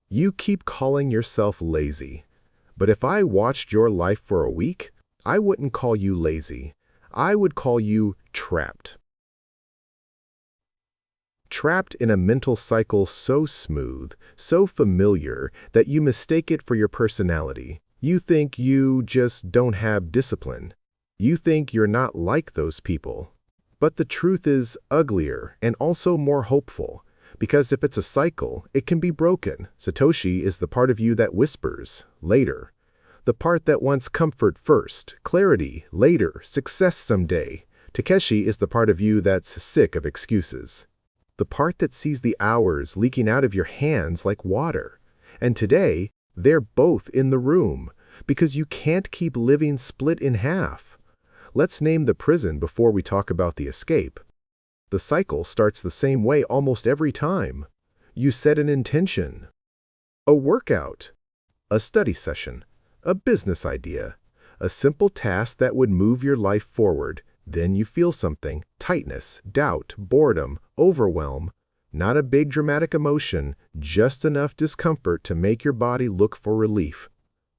You keep calling yourself lazy. But if I watched your life for a week, I wouldn't call you lazy. I would call you trapped. Trapped in a mental cycle so smooth, so familiar, that you mistake it for your personality. You think you just don't have discipline. You think you're not like those people. But the truth is uglier and also more hopeful, because if it's a cycle, it can be broken. Satoshi is the part of you that whispers, later. The part that wants comfort first, clarity later, success someday. Takeshi is the part of you that's sick of excuses. The part that sees the hours leaking out of your hands like water. And today, they're both in the room, because you can't keep living split in half. Let's name the prison before we talk about the escape. The cycle starts the same way almost every time. You set an intention, a workout, a study session, a business idea, a simple task that would move your life forward. Then you feel something, tightness, doubt, boredom, overwhelm. Not a big dramatic emotion, just enough discomfort to make your body look for relief.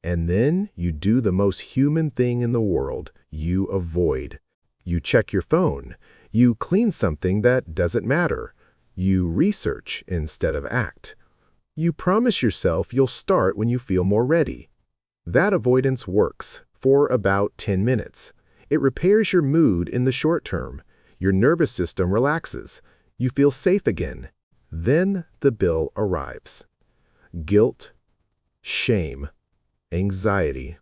And then you do the most human thing in the world. You avoid. You check your phone. You clean something that doesn't matter. You research instead of act. You promise yourself you'll start when you feel more ready. That avoidance works for about 10 minutes. It repairs your mood in the short term. Your nervous system relaxes. You feel safe again. Then the bill arrives. Guilt, shame, anxiety,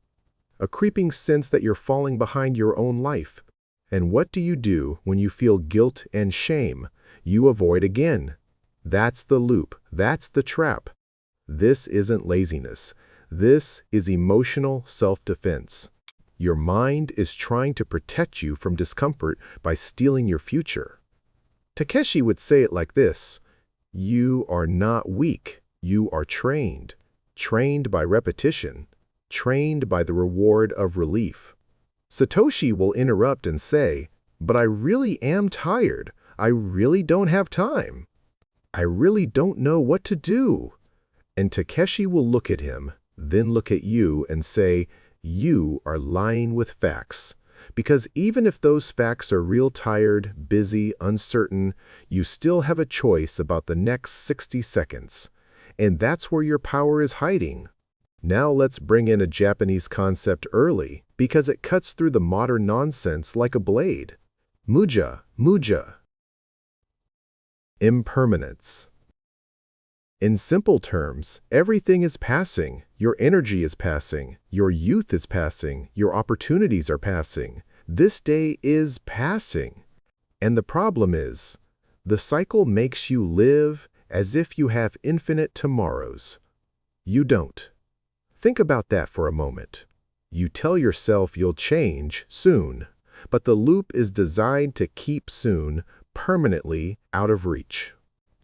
a creeping sense that you're falling behind your own life. And what do you do when you feel guilt and shame? You avoid again. That's the loop. That's the trap. This isn't laziness. This is emotional self-defense. Your mind is trying to protect you from discomfort by stealing your future. Takeshi would say it like this: you are not weak. You are trained. Trained by repetition. Trained by the reward of relief. Satoshi will interrupt and say, but I really am tired. I really don't have time. I really don't know what to do. And Takeshi will look at him, then look at you and say, you are lying with facts. Because even if those facts are real tired, busy, uncertain, you still have a choice about the next 60 seconds. And that's where your power is hiding. Now let's bring in a Japanese concept early, because it cuts through the modern nonsense like a blade. Mujō. Impermanence. In simple terms, everything is passing. Your energy is passing. Your youth is passing. Your opportunities are passing. This day is passing. And the problem is, the cycle makes you live as if you have infinite tomorrows. You don't. Think about that for a moment. You tell yourself you'll change soon, but the loop is designed to keep soon permanently out of reach.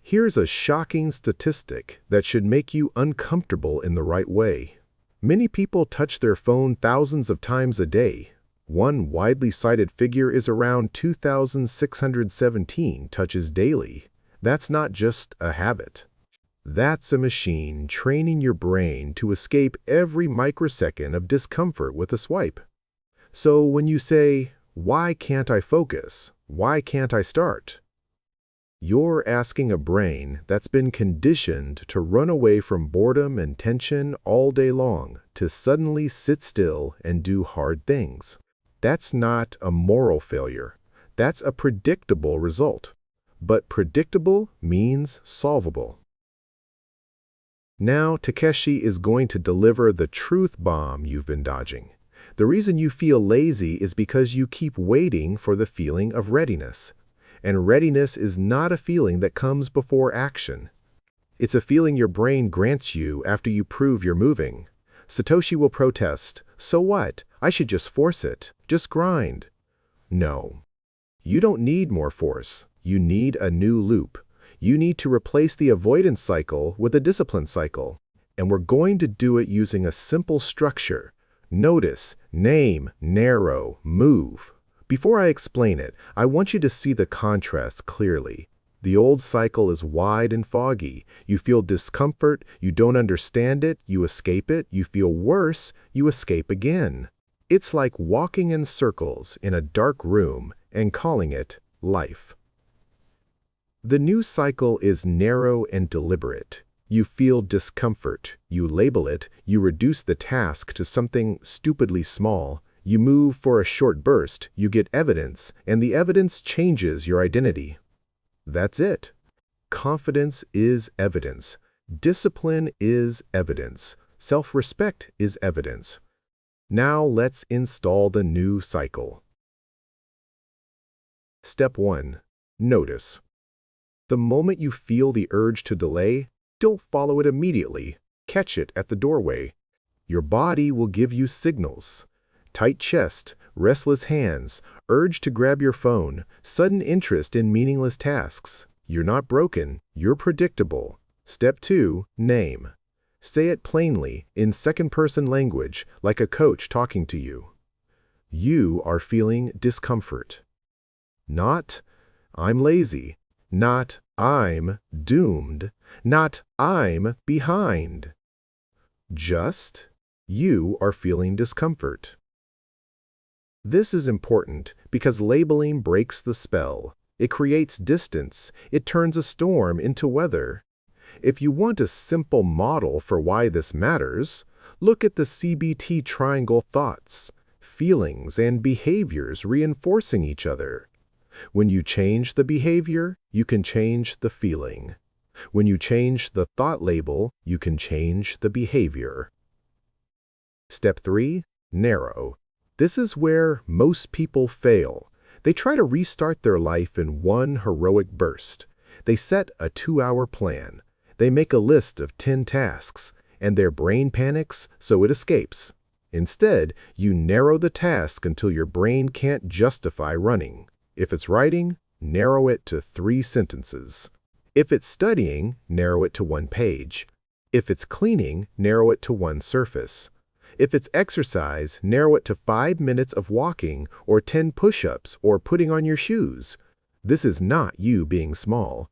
Here's a shocking statistic that should make you uncomfortable in the right way. Many people touch their phone thousands of times a day. One widely cited figure is around 2,617 touches daily. That's not just a habit. That's a machine training your brain to escape every microsecond of discomfort with a swipe. So when you say, why can't I focus? Why can't I start? You're asking a brain that's been conditioned to run away from boredom and tension all day long to suddenly sit still and do hard things. That's not a moral failure. That's a predictable result. But predictable means solvable. Now Takeshi is going to deliver the truth bomb you've been dodging. The reason you feel lazy is because you keep waiting for the feeling of readiness. And readiness is not a feeling that comes before action. It's a feeling your brain grants you after you prove you're moving. Satoshi will protest, so what? I should just force it, just grind. No. You don't need more force. You need a new loop. You need to replace the avoidance cycle with a discipline cycle. And we're going to do it using a simple structure. Notice, name, narrow, move. Before I explain it, I want you to see the contrast clearly. The old cycle is wide and foggy. You feel discomfort, you don't understand it, you escape it, you feel worse, you escape again. It's like walking in circles in a dark room and calling it life. The new cycle is narrow and deliberate. You feel discomfort, you label it, you reduce the task to something stupidly small, you move for a short burst, you get evidence, and the evidence changes your identity. That's it. Confidence is evidence. Discipline is evidence. Self-respect is evidence. Now let's install the new cycle. Step 1. Notice. The moment you feel the urge to delay, don't follow it immediately. Catch it at the doorway. Your body will give you signals. Tight chest, restless hands, urge to grab your phone, sudden interest in meaningless tasks. You're not broken, you're predictable. Step 2. Name. Say it plainly, in second-person language, like a coach talking to you. You are feeling discomfort. Not, I'm lazy. Not, I'm doomed. Not, I'm behind. Just, you are feeling discomfort. This is important because labeling breaks the spell. It creates distance. It turns a storm into weather. If you want a simple model for why this matters, look at the CBT triangle: thoughts, feelings, and behaviors reinforcing each other. When you change the behavior, you can change the feeling. When you change the thought label, you can change the behavior. Step 3. Narrow. This is where most people fail. They try to restart their life in one heroic burst. They set a 2-hour plan. They make a list of 10 tasks, and their brain panics, so it escapes. Instead, you narrow the task until your brain can't justify running. If it's writing, narrow it to 3 sentences. If it's studying, narrow it to 1 page. If it's cleaning, narrow it to 1 surface. If it's exercise, narrow it to 5 minutes of walking or 10 push-ups or putting on your shoes. This is not you being small.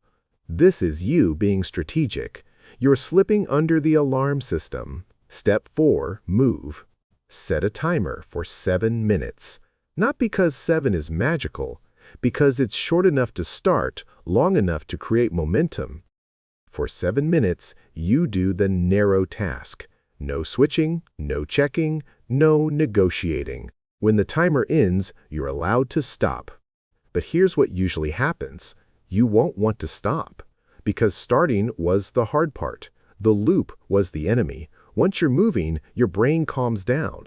This is you being strategic. You're slipping under the alarm system. Step 4. Move. Set a timer for 7 minutes. Not because 7 is magical, because it's short enough to start, long enough to create momentum. For 7 minutes, you do the narrow task. No switching, no checking, no negotiating. When the timer ends, you're allowed to stop. But here's what usually happens. You won't want to stop, because starting was the hard part. The loop was the enemy. Once you're moving, your brain calms down.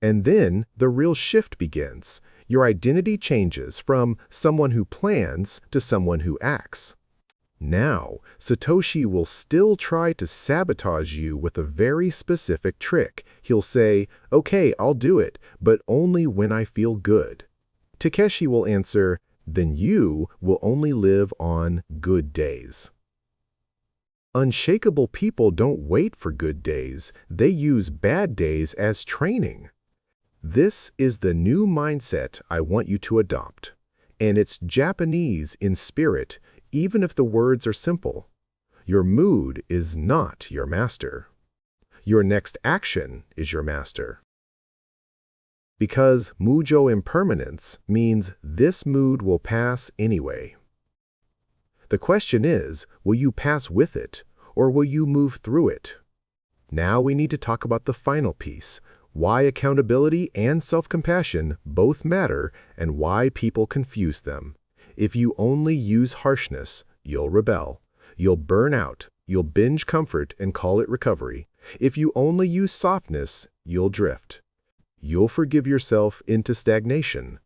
And then the real shift begins. Your identity changes from someone who plans to someone who acts. Now, Satoshi will still try to sabotage you with a very specific trick. He'll say, "Okay, I'll do it, but only when I feel good." Takeshi will answer, "Then you will only live on good days." Unshakable people don't wait for good days. They use bad days as training. This is the new mindset I want you to adopt. And it's Japanese in spirit, even if the words are simple. Your mood is not your master. Your next action is your master. Because Mujō impermanence means this mood will pass anyway. The question is, will you pass with it, or will you move through it? Now we need to talk about the final piece, why accountability and self-compassion both matter and why people confuse them. If you only use harshness, you'll rebel. You'll burn out. You'll binge comfort and call it recovery. If you only use softness, you'll drift. You'll forgive yourself into stagnation.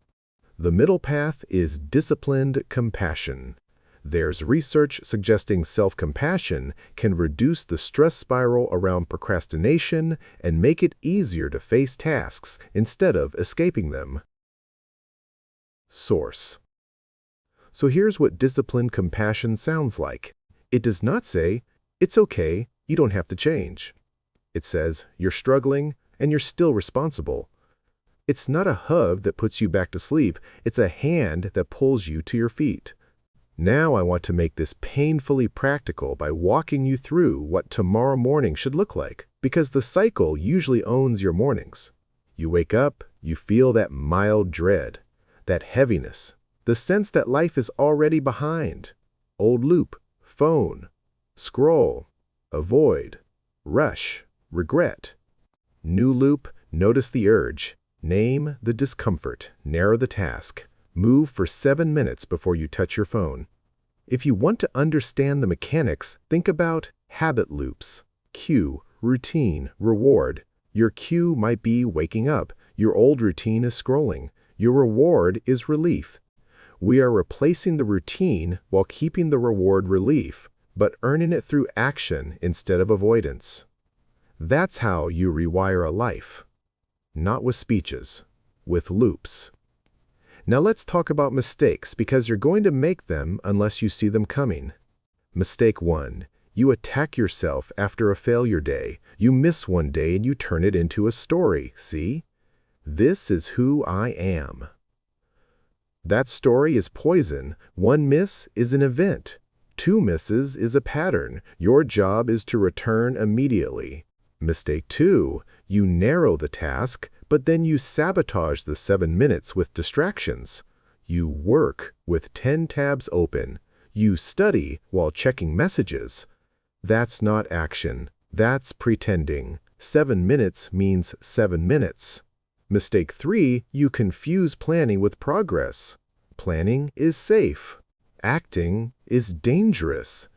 The middle path is disciplined compassion. There's research suggesting self-compassion can reduce the stress spiral around procrastination and make it easier to face tasks instead of escaping them. Source. So here's what disciplined compassion sounds like. It does not say, "It's okay, you don't have to change." It says, "You're struggling and you're still responsible." It's not a hug that puts you back to sleep. It's a hand that pulls you to your feet. Now I want to make this painfully practical by walking you through what tomorrow morning should look like, because the cycle usually owns your mornings. You wake up, you feel that mild dread, that heaviness, the sense that life is already behind. Old loop, phone, scroll, avoid, rush, regret. New loop, notice the urge, name the discomfort, narrow the task, move for 7 minutes before you touch your phone. If you want to understand the mechanics, think about habit loops. Cue, routine, reward. Your cue might be waking up. Your old routine is scrolling. Your reward is relief. We are replacing the routine while keeping the reward relief, but earning it through action instead of avoidance. That's how you rewire a life. Not with speeches, with loops. Now let's talk about mistakes, because you're going to make them unless you see them coming. Mistake 1. You attack yourself after a failure day. You miss one day and you turn it into a story. See? This is who I am. That story is poison. 1 miss is an event. 2 misses is a pattern. Your job is to return immediately. Mistake 2. You narrow the task, but then you sabotage the 7 minutes with distractions. You work with 10 tabs open. You study while checking messages. That's not action. That's pretending. 7 minutes means 7 minutes. Mistake 3, you confuse planning with progress. Planning is safe. Acting is dangerous.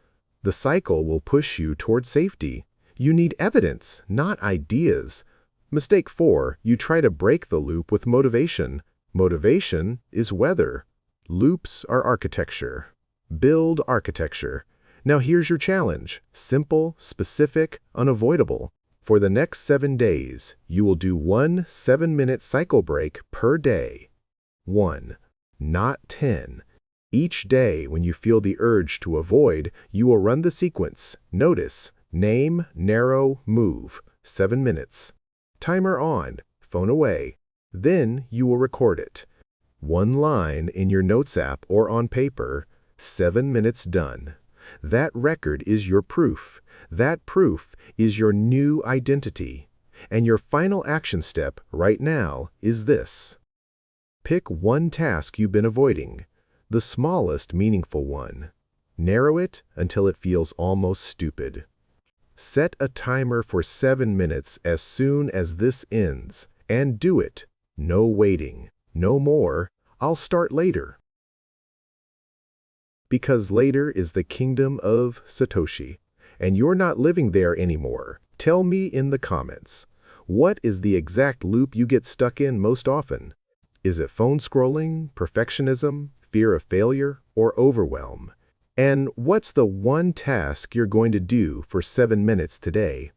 The cycle will push you toward safety. You need evidence, not ideas. Mistake 4, you try to break the loop with motivation. Motivation is weather. Loops are architecture. Build architecture. Now here's your challenge. Simple, specific, unavoidable. For the next 7 days, you will do 1 7-minute cycle break per day. 1, not 10. Each day when you feel the urge to avoid, you will run the sequence. Notice, name, narrow, move. 7 minutes. Timer on, phone away. Then you will record it. 1 line in your notes app or on paper. 7 minutes done. That record is your proof. That proof is your new identity. And your final action step right now is this. Pick 1 task you've been avoiding, the smallest meaningful one. Narrow it until it feels almost stupid. Set a timer for 7 minutes as soon as this ends, and do it. No waiting. No more. I'll start later. Because later is the kingdom of Satoshi, and you're not living there anymore. Tell me in the comments, what is the exact loop you get stuck in most often? Is it phone scrolling, perfectionism, fear of failure, or overwhelm? And what's the 1 task you're going to do for 7 minutes today?